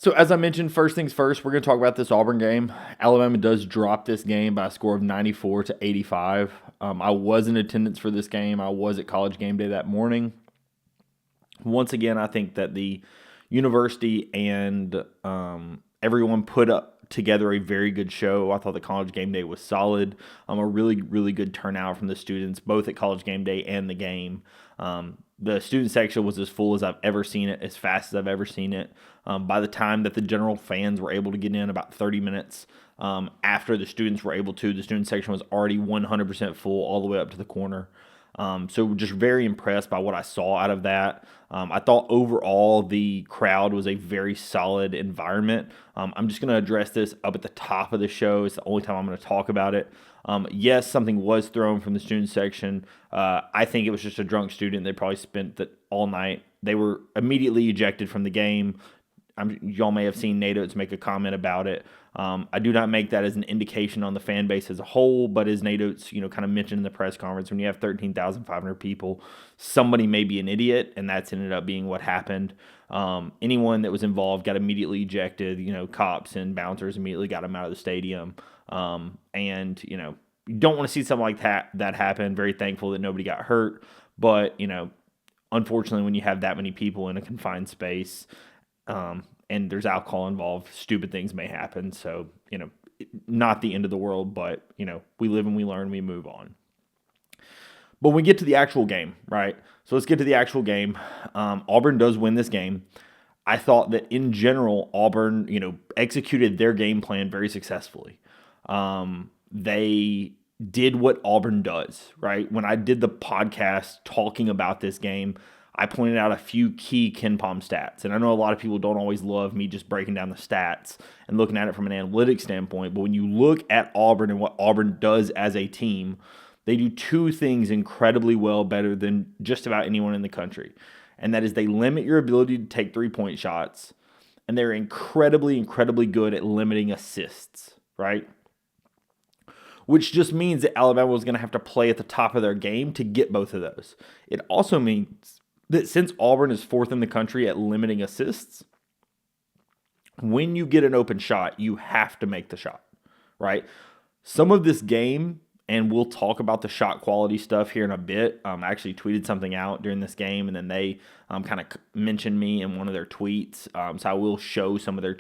So as I mentioned, first things first, we're going to talk about this Auburn game. Alabama does drop this game by a score of 94-85. I was in attendance for this game. I was at College Game Day that morning. Once again, I think that the university and everyone put up together a very good show. I thought the College Game Day was solid. A really, really good turnout from the students, both at College Game Day and the game. The student section was as full as I've ever seen it, as fast as I've ever seen it. By the time that the general fans were able to get in, about 30 minutes after the students were able to, the student section was already 100% full all the way up to the corner. So just very impressed by what I saw out of that. I thought overall the crowd was a very solid environment. I'm just going to address this up at the top of the show. It's the only time I'm going to talk about it. Yes, something was thrown from the student section. I think it was just a drunk student. They probably spent that all night. They were immediately ejected from the game. Y'all may have seen Nate Oates make a comment about it. I do not make that as an indication on the fan base as a whole, but as Nate Oates, kind of mentioned in the press conference, when you have 13,500 people, somebody may be an idiot, and that's ended up being what happened. Anyone that was involved got immediately ejected. Cops and bouncers immediately got them out of the stadium. You don't want to see something like that happen. Very thankful that nobody got hurt, but unfortunately, when you have that many people in a confined space, and there's alcohol involved, stupid things may happen. So, not the end of the world, but, we live and we learn, we move on. But when we get to the actual game, right? So let's get to the actual game. Auburn does win this game. I thought that in general, Auburn, executed their game plan very successfully. They did what Auburn does, right? When I did the podcast talking about this game, I pointed out a few key KenPom stats. And I know a lot of people don't always love me just breaking down the stats and looking at it from an analytics standpoint. But when you look at Auburn and what Auburn does as a team, they do two things incredibly well, better than just about anyone in the country. And that is they limit your ability to take three-point shots. And they're incredibly, incredibly good at limiting assists, right? Which just means that Alabama was going to have to play at the top of their game to get both of those. It also means that since Auburn is fourth in the country at limiting assists, when you get an open shot, you have to make the shot, right? Some of this game, and we'll talk about the shot quality stuff here in a bit. I actually tweeted something out during this game, and then they kind of mentioned me in one of their tweets. So I will show some of their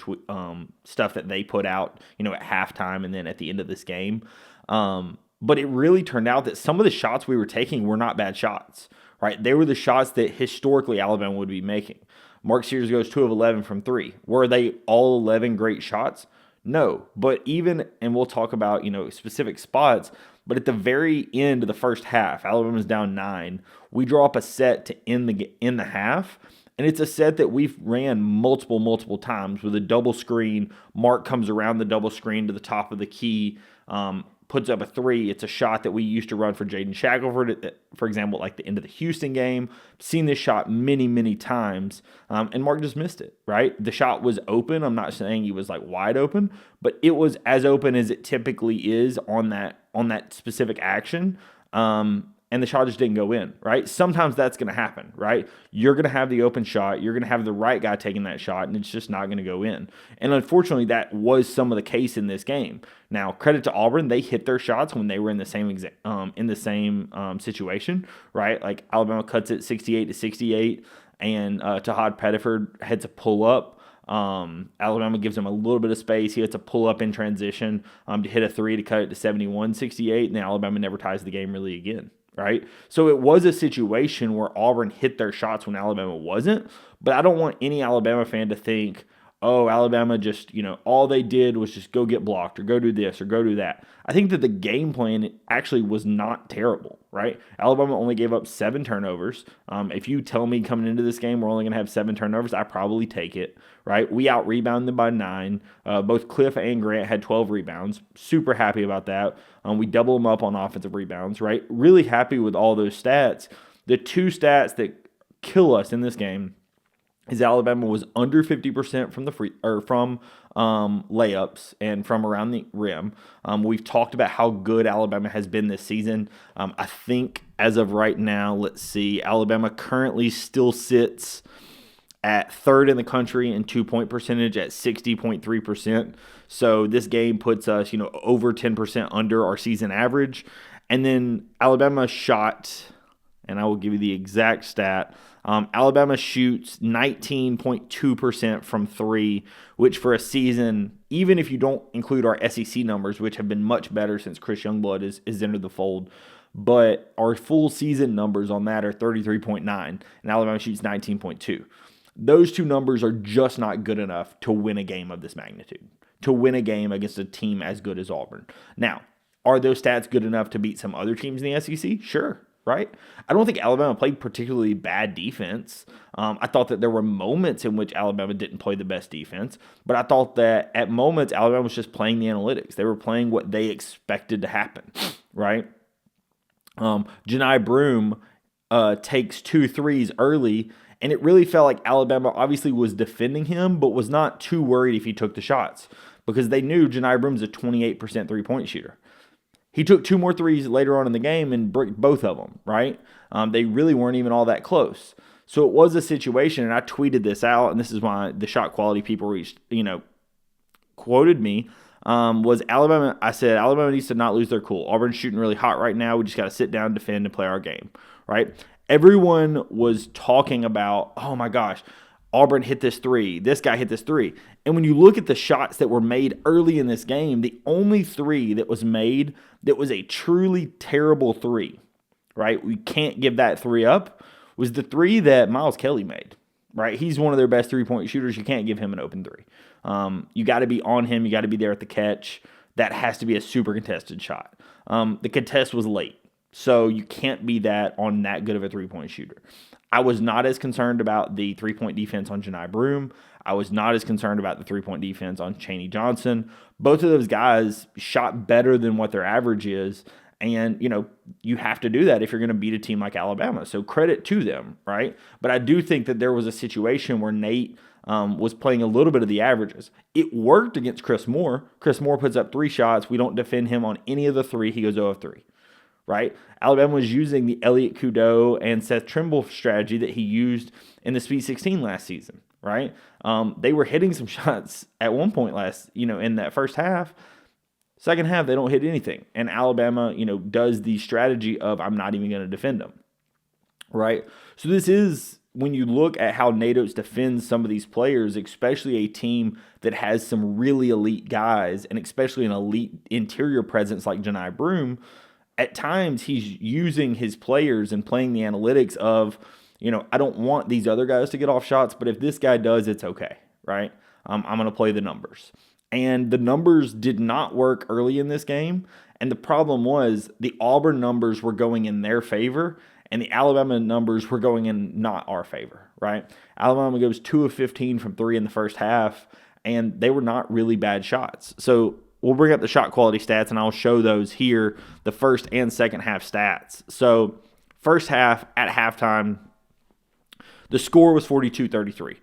stuff that they put out, at halftime and then at the end of this game. But it really turned out that some of the shots we were taking were not bad shots, right? They were the shots that historically Alabama would be making. Mark Sears goes 2 of 11 from 3. Were they all 11 great shots? No. But even, and we'll talk about, specific spots, but at the very end of the first half, Alabama's down 9. We draw up a set to end the half, and it's a set that we've ran multiple times with a double screen. Mark comes around the double screen to the top of the key, puts up a 3. It's a shot that we used to run for Jaden Shackelford, for example, like the end of the Houston game. Seen this shot many times, and Mark just missed it, right? The shot was open. I'm not saying he was like wide open, but it was as open as it typically is on that specific action. And the shot just didn't go in, right? Sometimes that's going to happen, right? You're going to have the open shot. You're going to have the right guy taking that shot, and it's just not going to go in. And unfortunately, that was some of the case in this game. Now, credit to Auburn, they hit their shots when they were in the same situation, right? Like Alabama cuts it 68-68, and Tahad Pettiford heads a pull up. Alabama gives him a little bit of space. He hits a pull up in transition to hit a 3 to cut it to 71-68, and then Alabama never ties the game really again. Right? So it was a situation where Auburn hit their shots when Alabama wasn't, but I don't want any Alabama fan to think, oh, Alabama just, all they did was just go get blocked or go do this or go do that. I think that the game plan actually was not terrible, right? Alabama only gave up 7 turnovers. If you tell me coming into this game we're only going to have 7 turnovers, I probably take it, right? We out-rebounded them by 9. Both Cliff and Grant had 12 rebounds. Super happy about that. We double them up on offensive rebounds, right? Really happy with all those stats. The 2 stats that kill us in this game is Alabama was under 50% from layups and from around the rim. We've talked about how good Alabama has been this season. I think as of right now, let's see, Alabama currently still sits at third in the country in 2-point percentage at 60.3%. So this game puts us, over 10% under our season average. And then Alabama shot, and I will give you the exact stat. Alabama shoots 19.2% from three, which for a season, even if you don't include our SEC numbers, which have been much better since Chris Youngblood is entered the fold, but our full season numbers on that are 33.9, and Alabama shoots 19.2. Those two numbers are just not good enough to win a game of this magnitude, to win a game against a team as good as Auburn. Now, are those stats good enough to beat some other teams in the SEC? Sure, right? I don't think Alabama played particularly bad defense. I thought that there were moments in which Alabama didn't play the best defense, but I thought that at moments Alabama was just playing the analytics. They were playing what they expected to happen, right? Janai Broome takes 2 threes early, and it really felt like Alabama obviously was defending him, but was not too worried if he took the shots because they knew Janai Broome's a 28% three-point shooter. He took 2 more threes later on in the game and bricked both of them, right? They really weren't even all that close. So it was a situation, and I tweeted this out, and this is why the shot quality people quoted me, was Alabama. I said, Alabama needs to not lose their cool. Auburn's shooting really hot right now. We just got to sit down, defend, and play our game, right? Everyone was talking about, oh my gosh, Auburn hit this three. This guy hit this three. And when you look at the shots that were made early in this game, the only three that was made that was a truly terrible three, right? We can't give that three up, was the three that Miles Kelly made, right? He's one of their best three-point shooters. You can't give him an open three. You got to be on him. You got to be there at the catch. That has to be a super contested shot. The contest was late, so you can't be that on that good of a three-point shooter. I was not as concerned about the three-point defense on Janai Broome. I was not as concerned about the three-point defense on Chaney Johnson. Both of those guys shot better than what their average is, and, you have to do that if you're going to beat a team like Alabama. So credit to them, right? But I do think that there was a situation where Nate was playing a little bit of the averages. It worked against Chris Moore. Chris Moore puts up 3 shots. We don't defend him on any of the 3. He goes 0 of 3. Right? Alabama was using the Elliot Kudo and Seth Trimble strategy that he used in the Sweet 16 last season, right? They were hitting some shots at one point in that first half. Second half, they don't hit anything. And Alabama, does the strategy of I'm not even going to defend them, right? So this is, when you look at how Nate Oates defends some of these players, especially a team that has some really elite guys, and especially an elite interior presence like Janai Broome, at times he's using his players and playing the analytics of, I don't want these other guys to get off shots, but if this guy does, it's okay, right? I'm going to play the numbers. And the numbers did not work early in this game. And the problem was the Auburn numbers were going in their favor, and the Alabama numbers were going in not our favor, right? Alabama goes 2 of 15 from 3 in the first half, and they were not really bad shots. So we'll bring up the shot quality stats, and I'll show those here, the first and second half stats. So first half at halftime, the score was 42-33.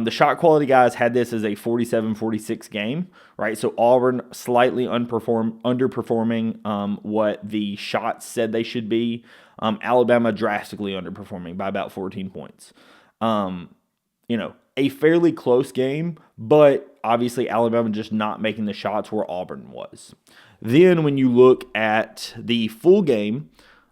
The shot quality guys had this as a 47-46 game, right? So Auburn slightly underperforming what the shots said they should be. Alabama drastically underperforming by about 14 points. A fairly close game, but obviously Alabama just not making the shots where Auburn was. Then when you look at the full game,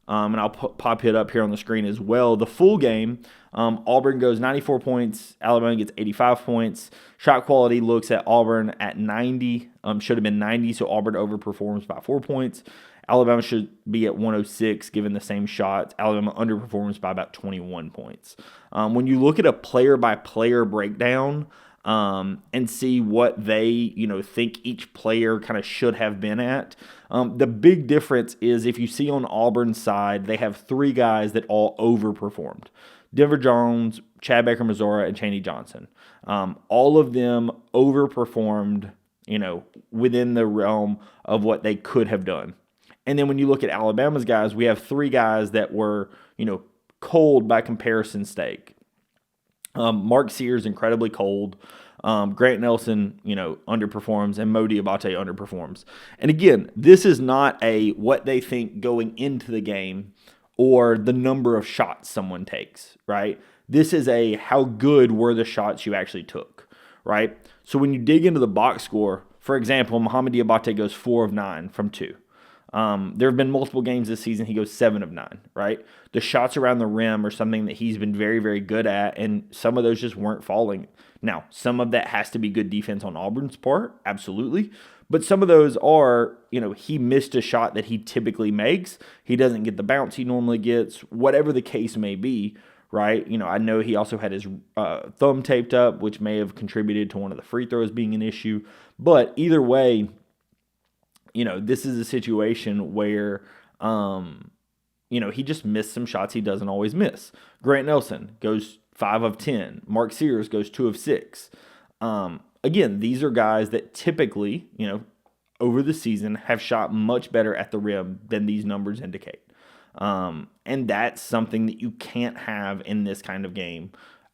and I'll pop it up here on the screen as well, the full game, Auburn goes 94 points, Alabama gets 85 points. Shot quality looks at Auburn at 90, should have been 90, so Auburn overperforms by 4 points. Alabama should be at 106 given the same shots. Alabama underperforms by about 21 points. When you look at a player-by-player breakdown and see what they think each player kind of should have been at, the big difference is if you see on Auburn's side, they have 3 guys that all overperformed. Denver Jones, Chad Baker-Mazora, and Chaney Johnson. All of them overperformed, within the realm of what they could have done. And then when you look at Alabama's guys, we have 3 guys that were, cold by comparison stake. Mark Sears incredibly cold. Grant Nelson, underperforms, and Mo Diabate underperforms. And again, this is not a what they think going into the game or the number of shots someone takes, right? This is a how good were the shots you actually took, right? So when you dig into the box score, for example, Mohamed Diabate goes 4 of 9 from 2. There have been multiple games this season. He goes 7 of 9, right? The shots around the rim are something that he's been very, very good at, and some of those just weren't falling. Now, some of that has to be good defense on Auburn's part, absolutely. But some of those are, he missed a shot that he typically makes. He doesn't get the bounce he normally gets, whatever the case may be, right? I know he also had his thumb taped up, which may have contributed to one of the free throws being an issue. But either way, this is a situation where, he just missed some shots he doesn't always miss. Grant Nelson goes 5 of 10. Mark Sears goes 2 of 6. Again, these are guys that typically, over the season have shot much better at the rim than these numbers indicate. And that's something that you can't have in this kind of game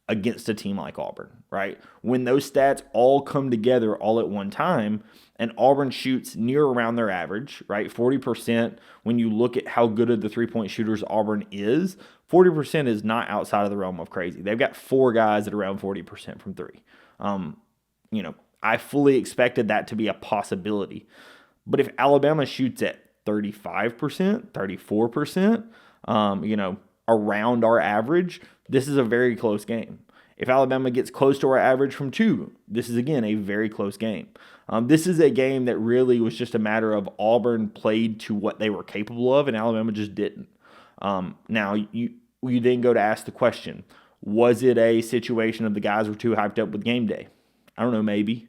against a team like Auburn, right? When those stats all come together all at one time and Auburn shoots near around their average, right? 40%, when you look at how good of the three-point shooters Auburn is, 40% is not outside of the realm of crazy. They've got 4 guys at around 40% from 3. I fully expected that to be a possibility. But if Alabama shoots at 35%, 34%, around our average, this is a very close game. If Alabama gets close to our average from 2, this is, again, a very close game. This is a game that really was just a matter of Auburn played to what they were capable of, and Alabama just didn't. Now, you then go to ask the question, was it a situation of the guys were too hyped up with game day? I don't know, maybe.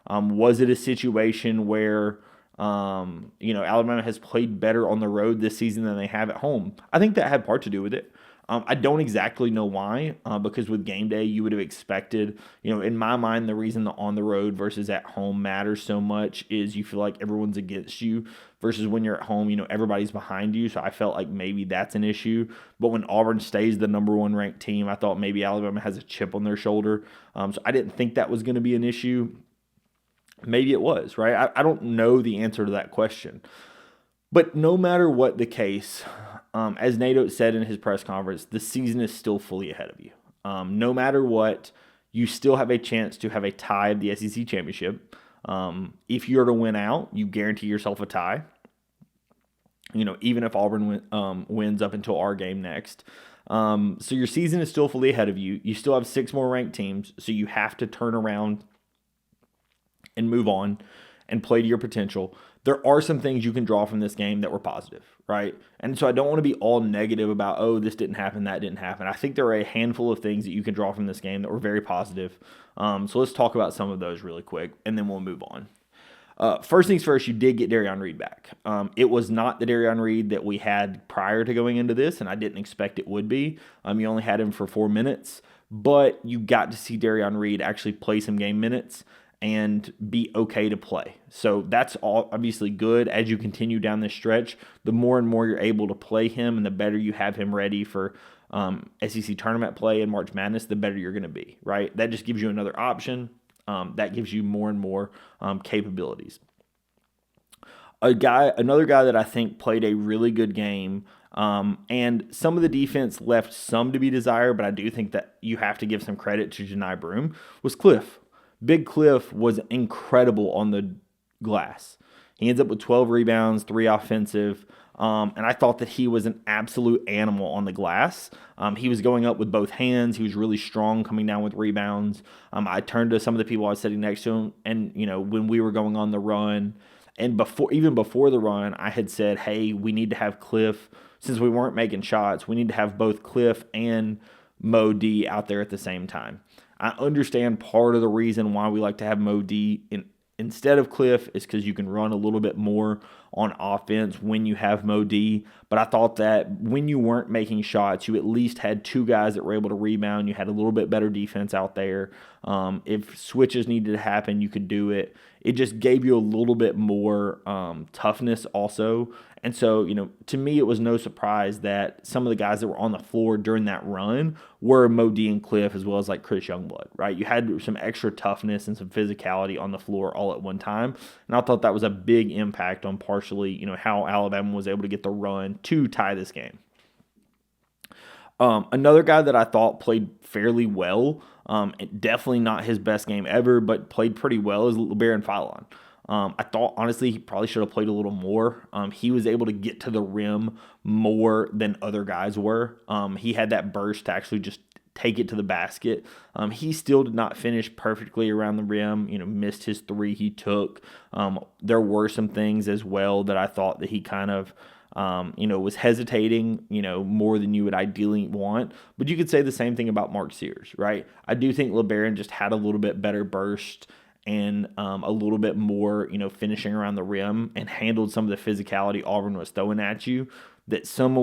Was it a situation where, Alabama has played better on the road this season than they have at home? I think that had part to do with it. I don't exactly know why, because with game day, you would have expected, in my mind, the reason the on the road versus at home matters so much is you feel like everyone's against you versus when you're at home, everybody's behind you. So I felt like maybe that's an issue. But when Auburn stays the number 1 ranked team, I thought maybe Alabama has a chip on their shoulder. So I didn't think that was going to be an issue. Maybe it was, right? I don't know the answer to that question. But no matter what the case, as Nato said in his press conference, the season is still fully ahead of you. No matter what, you still have a chance to have a tie of the SEC championship. If you're to win out, you guarantee yourself a tie. Even if Auburn wins up until our game next. So your season is still fully ahead of you. You still have 6 more ranked teams, so you have to turn around and move on and play to your potential. There are some things you can draw from this game that were positive, right? And so I don't want to be all negative about, oh, this didn't happen, that didn't happen. I think there are a handful of things that you can draw from this game that were very positive. So let's talk about some of those really quick, and then we'll move on. First things first, you did get Darion Reed back. It was not the Darion Reed that we had prior to going into this, and I didn't expect it would be. You only had him for 4 minutes, but you got to see Darion Reed actually play some game minutes and be okay to play. So that's all obviously good as you continue down this stretch. The more and more you're able to play him and the better you have him ready for SEC tournament play and March Madness, the better you're going to be, right? That just gives you another option. That gives you more and more capabilities. Another guy that I think played a really good game, and some of the defense left some to be desired, but I do think that you have to give some credit to Janai Broome, was Cliff. Big Cliff was incredible on the glass. He ends up with 12 rebounds, 3 offensive, and I thought that he was an absolute animal on the glass. He was going up with both hands. He was really strong coming down with rebounds. I turned to some of the people I was sitting next to him, and when we were going on the run, and even before the run, I had said, hey, we need to have Cliff, since we weren't making shots, we need to have both Cliff and Mo D out there at the same time. I understand part of the reason why we like to have Mo D instead of Cliff is because you can run a little bit more on offense when you have Mo D. But I thought that when you weren't making shots, you at least had 2 guys that were able to rebound. You had a little bit better defense out there. If switches needed to happen, you could do it. It just gave you a little bit more toughness also. And so, to me, it was no surprise that some of the guys that were on the floor during that run were Mo D and Cliff, as well as like Chris Youngblood, right? You had some extra toughness and some physicality on the floor all at one time. And I thought that was a big impact on partially, how Alabama was able to get the run to tie this game. Another guy that I thought played fairly well, definitely not his best game ever, but played pretty well, is LeBaron Philon. I thought, honestly, he probably should have played a little more. He was able to get to the rim more than other guys were. He had that burst to actually just take it to the basket. He still did not finish perfectly around the rim, missed his three he took. There were some things as well that I thought that he kind of was hesitating, more than you would ideally want. But you could say the same thing about Mark Sears, right? I do think LeBaron just had a little bit better burst and a little bit more, finishing around the rim, and handled some of the physicality Auburn was throwing at you. That some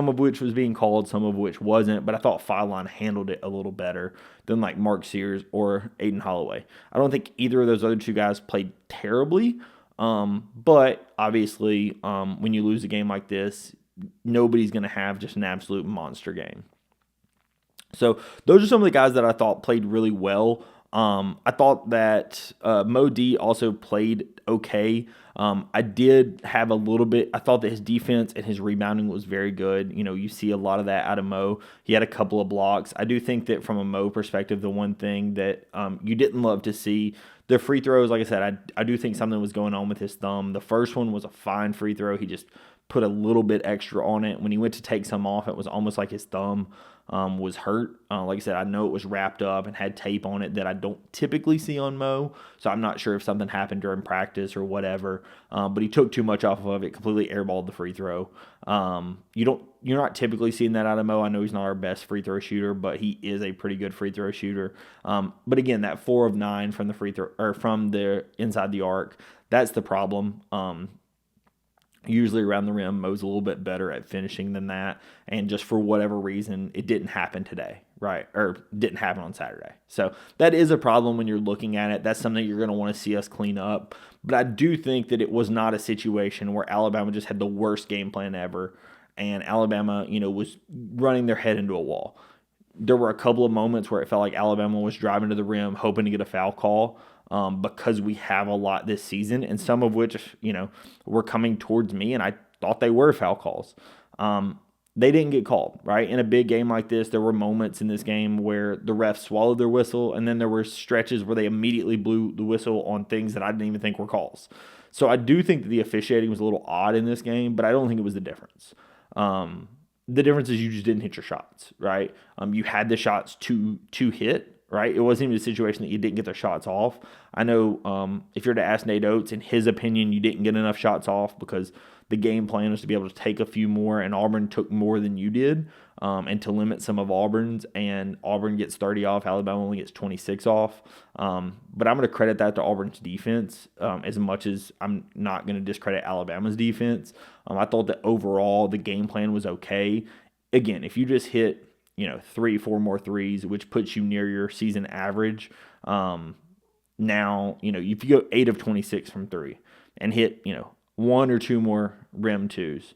of which was being called, some of which wasn't. But I thought Philon handled it a little better than like Mark Sears or Aiden Holloway. I don't think either of those other two guys played terribly. But obviously, when you lose a game like this, nobody's going to have just an absolute monster game. So those are some of the guys that I thought played really well. I thought that Mo D also played okay. I did have a little bit. I thought that his defense and his rebounding was very good. You see a lot of that out of Mo. He had a couple of blocks. I do think that from a Mo perspective, the one thing that you didn't love to see, the free throws, like I said, I do think something was going on with his thumb. The first one was a fine free throw. He just put a little bit extra on it. When he went to take some off, it was almost like his thumb was hurt. Like I said, I know it was wrapped up and had tape on it that I don't typically see on Mo, so I'm not sure if something happened during practice or whatever. But he took too much off of it, completely airballed the free throw. You're not typically seeing that out of Mo. I know he's not our best free throw shooter, but he is a pretty good free throw shooter. But again, that 4 of 9 from the free throw or from the inside the arc, that's the problem. Usually around the rim, Mo's a little bit better at finishing than that. And just for whatever reason, it didn't happen today, right? Or didn't happen on Saturday. So that is a problem when you're looking at it. That's something you're going to want to see us clean up. But I do think that it was not a situation where Alabama just had the worst game plan ever and Alabama, was running their head into a wall. There were a couple of moments where it felt like Alabama was driving to the rim, hoping to get a foul call. Because we have a lot this season, and some of which, were coming towards me, and I thought they were foul calls. They didn't get called, right? In a big game like this, there were moments in this game where the refs swallowed their whistle, and then there were stretches where they immediately blew the whistle on things that I didn't even think were calls. So I do think that the officiating was a little odd in this game, but I don't think it was the difference. The difference is you just didn't hit your shots, right? You had the shots to hit, right? It wasn't even a situation that you didn't get the shots off. I know if you're to ask Nate Oates, in his opinion, you didn't get enough shots off because the game plan was to be able to take a few more, and Auburn took more than you did, and to limit some of Auburn's, and Auburn gets 30 off, Alabama only gets 26 off. But I'm going to credit that to Auburn's defense as much as I'm not going to discredit Alabama's defense. I thought that overall the game plan was okay. Again, if you just hit 3-4 more threes, which puts you near your season average. Now, if you go 8 of 26 from 3 and hit, 1 or 2 more rim twos,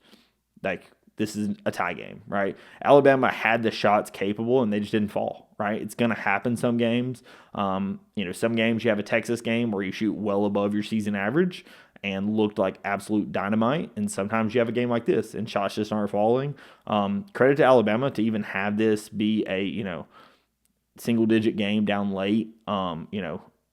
like this is a tie game, right? Alabama had the shots capable and they just didn't fall, right? It's going to happen some games. Some games you have a Texas game where you shoot well above your season average and looked like absolute dynamite. And sometimes you have a game like this and shots just aren't falling. Credit to Alabama to even have this be a, single-digit game down late.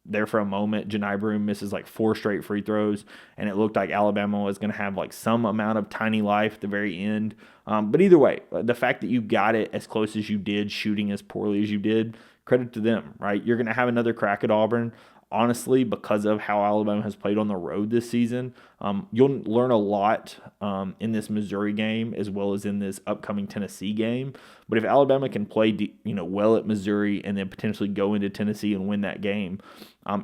There for a moment, Janai Broome misses like 4 straight free throws, and it looked like Alabama was going to have like some amount of tiny life at the very end. But either way, the fact that you got it as close as you did, shooting as poorly as you did, credit to them, right? You're going to have another crack at Auburn. Honestly, because of how Alabama has played on the road this season, you'll learn a lot in this Missouri game as well as in this upcoming Tennessee game. But if Alabama can play well at Missouri and then potentially go into Tennessee and win that game,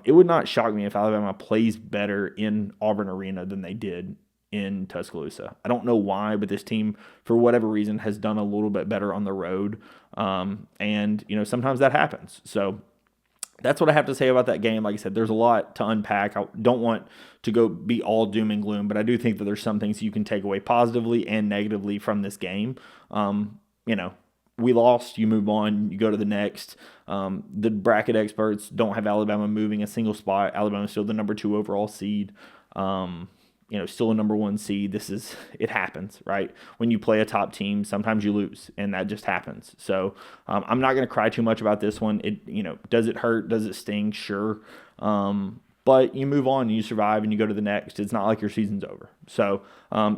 it would not shock me if Alabama plays better in Auburn Arena than they did in Tuscaloosa. I don't know why, but this team, for whatever reason, has done a little bit better on the road. And sometimes that happens. So that's what I have to say about that game. Like I said, there's a lot to unpack. I don't want to go be all doom and gloom, but I do think that there's some things you can take away positively and negatively from this game. We lost, you move on, you go to the next. The bracket experts don't have Alabama moving a single spot. Alabama's still the number 2 overall seed. still a number one seed. It happens, right? When you play a top team, sometimes you lose, and that just happens. So I'm not going to cry too much about this one. Does it hurt? Does it sting? Sure. But you move on, and you survive, and you go to the next. It's not like your season's over. So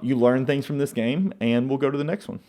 you learn things from this game, and we'll go to the next one.